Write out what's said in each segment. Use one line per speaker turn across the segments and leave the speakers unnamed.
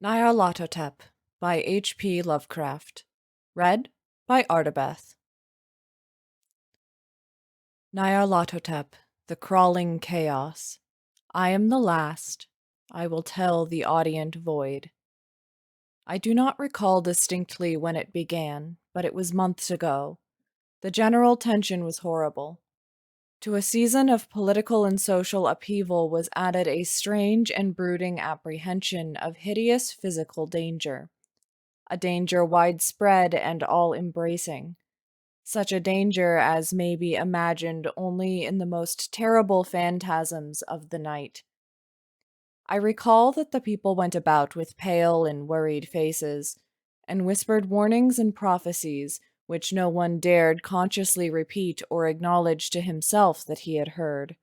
Nyarlathotep by H.P. Lovecraft. Read by Ardabeth. Nyarlathotep, the crawling chaos. I am the last. I will tell the audient void. I do not recall distinctly when it began, but it was months ago. The general tension was horrible. To a season of political and social upheaval was added a strange and brooding apprehension of hideous physical danger. A danger widespread and all-embracing. Such a danger as may be imagined only in the most terrible phantasms of the night. I recall that the people went about with pale and worried faces, and whispered warnings and prophecies which no one dared consciously repeat or acknowledge to himself that he had heard.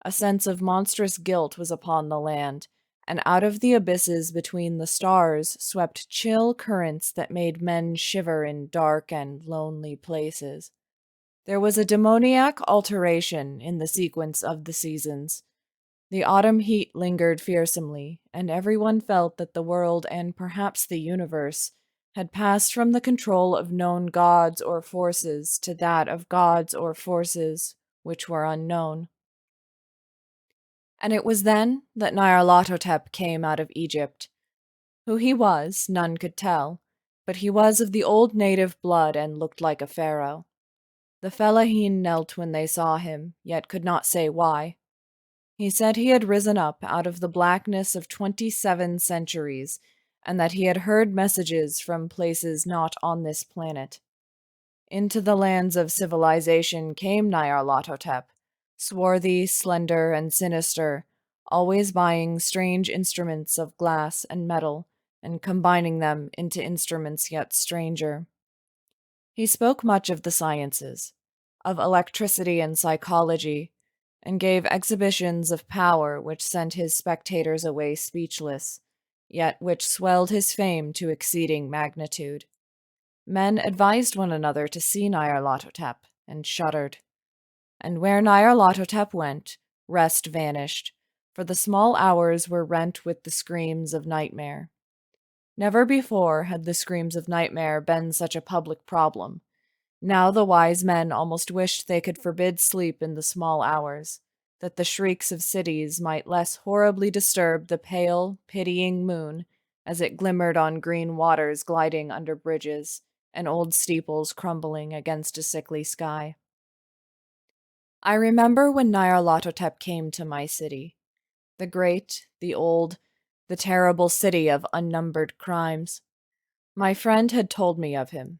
A sense of monstrous guilt was upon the land, and out of the abysses between the stars swept chill currents that made men shiver in dark and lonely places. There was a demoniac alteration in the sequence of the seasons. The autumn heat lingered fearsomely, and everyone felt that the world and perhaps the universe had passed from the control of known gods or forces to that of gods or forces which were unknown. And it was then that Nyarlathotep came out of Egypt. Who he was, none could tell, but he was of the old native blood and looked like a pharaoh. The fellaheen knelt when they saw him, yet could not say why. He said he had risen up out of the blackness of 27 centuries, and that he had heard messages from places not on this planet. Into the lands of civilization came Nyarlathotep, swarthy, slender, and sinister, always buying strange instruments of glass and metal, and combining them into instruments yet stranger. He spoke much of the sciences, of electricity and psychology, and gave exhibitions of power which sent his spectators away speechless, yet which swelled his fame to exceeding magnitude. Men advised one another to see Nyarlathotep, and shuddered. And where Nyarlathotep went, rest vanished, for the small hours were rent with the screams of nightmare. Never before had the screams of nightmare been such a public problem. Now the wise men almost wished they could forbid sleep in the small hours, that the shrieks of cities might less horribly disturb the pale, pitying moon as it glimmered on green waters gliding under bridges, and old steeples crumbling against a sickly sky. I remember when Nyarlathotep came to my city, the great, the old, the terrible city of unnumbered crimes. My friend had told me of him,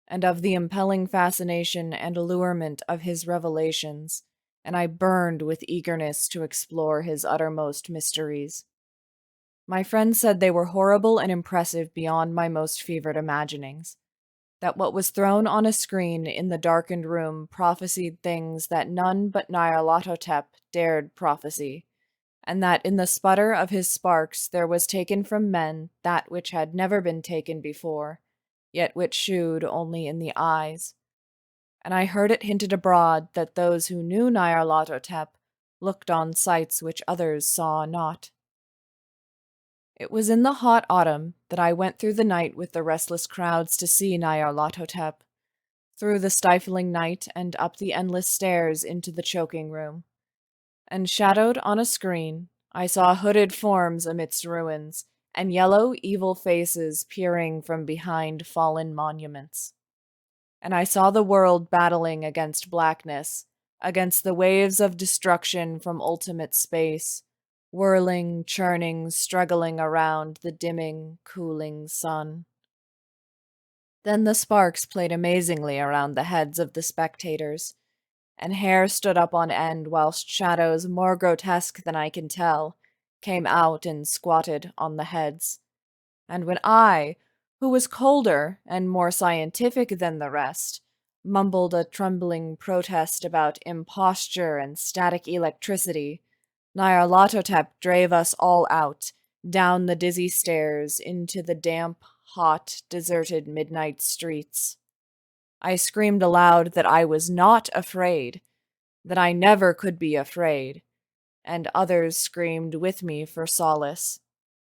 and of the impelling fascination and allurement of his revelations, and I burned with eagerness to explore his uttermost mysteries. My friend said they were horrible and impressive beyond my most fevered imaginings, that what was thrown on a screen in the darkened room prophesied things that none but Nyarlathotep dared prophesy, and that in the sputter of his sparks there was taken from men that which had never been taken before, yet which shewed only in the eyes. And I heard it hinted abroad that those who knew Nyarlathotep looked on sights which others saw not. It was in the hot autumn that I went through the night with the restless crowds to see Nyarlathotep, through the stifling night and up the endless stairs into the choking room. And shadowed on a screen, I saw hooded forms amidst ruins, and yellow, evil faces peering from behind fallen monuments. And I saw the world battling against blackness, against the waves of destruction from ultimate space, whirling, churning, struggling around the dimming, cooling sun. Then the sparks played amazingly around the heads of the spectators, and hair stood up on end whilst shadows more grotesque than I can tell came out and squatted on the heads. And when I, who was colder and more scientific than the rest, mumbled a trembling protest about imposture and static electricity, Nyarlathotep drave us all out, down the dizzy stairs, into the damp, hot, deserted midnight streets. I screamed aloud that I was not afraid, that I never could be afraid, and others screamed with me for solace.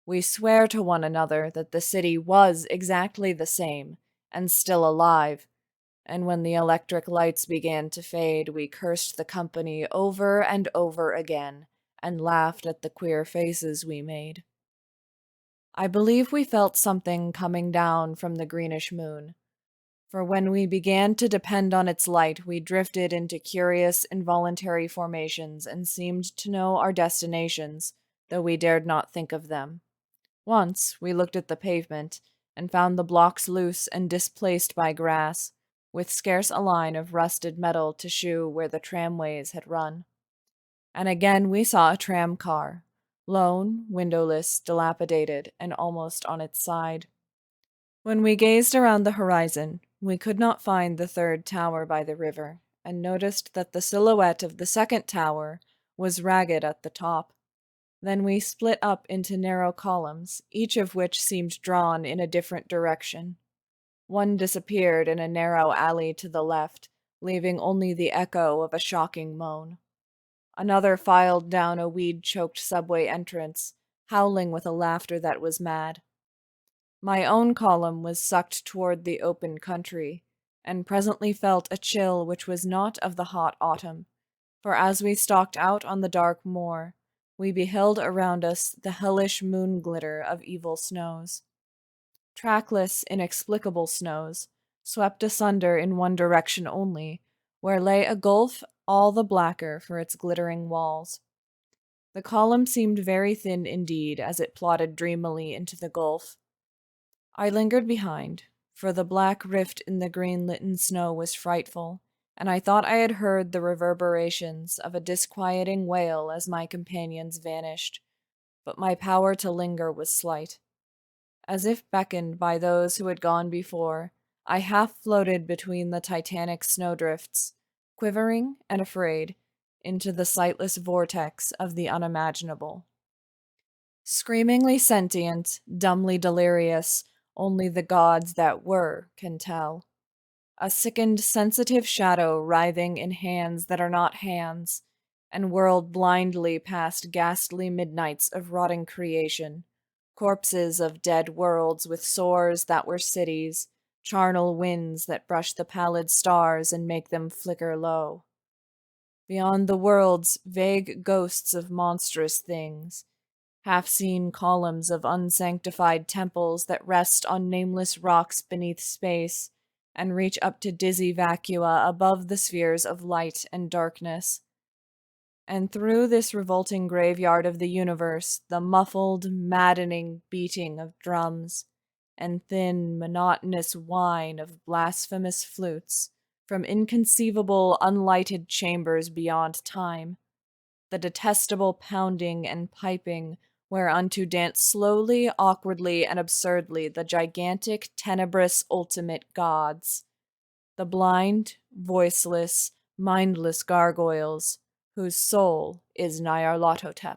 We swear to one another that the city was exactly the same and still alive, and when the electric lights began to fade, we cursed the company over and over again and laughed at the queer faces we made. I believe we felt something coming down from the greenish moon, for when we began to depend on its light, we drifted into curious, involuntary formations and seemed to know our destinations, though we dared not think of them. Once, we looked at the pavement and found the blocks loose and displaced by grass, with scarce a line of rusted metal to shew where the tramways had run. And again we saw a tram car, lone, windowless, dilapidated, and almost on its side. When we gazed around the horizon, we could not find the third tower by the river, and noticed that the silhouette of the second tower was ragged at the top. Then we split up into narrow columns, each of which seemed drawn in a different direction. One disappeared in a narrow alley to the left, leaving only the echo of a shocking moan. Another filed down a weed-choked subway entrance, howling with a laughter that was mad. My own column was sucked toward the open country, and presently felt a chill which was not of the hot autumn, for as we stalked out on the dark moor, we beheld around us the hellish moon glitter of evil snows. Trackless, inexplicable snows, swept asunder in one direction only, where lay a gulf all the blacker for its glittering walls. The column seemed very thin indeed as it plodded dreamily into the gulf. I lingered behind, for the black rift in the green-litten snow was frightful, and I thought I had heard the reverberations of a disquieting wail as my companions vanished, but my power to linger was slight. As if beckoned by those who had gone before, I half floated between the titanic snowdrifts, quivering and afraid, into the sightless vortex of the unimaginable. Screamingly sentient, dumbly delirious, only the gods that were can tell. A sickened, sensitive shadow writhing in hands that are not hands, and whirled blindly past ghastly midnights of rotting creation, corpses of dead worlds with sores that were cities, charnel winds that brush the pallid stars and make them flicker low. Beyond the worlds, vague ghosts of monstrous things, half-seen columns of unsanctified temples that rest on nameless rocks beneath space and reach up to dizzy vacua above the spheres of light and darkness. And through this revolting graveyard of the universe, the muffled, maddening beating of drums and thin, monotonous whine of blasphemous flutes from inconceivable, unlighted chambers beyond time, the detestable pounding and piping whereunto dance slowly, awkwardly, and absurdly the gigantic, tenebrous, ultimate gods, the blind, voiceless, mindless gargoyles, whose soul is Nyarlathotep.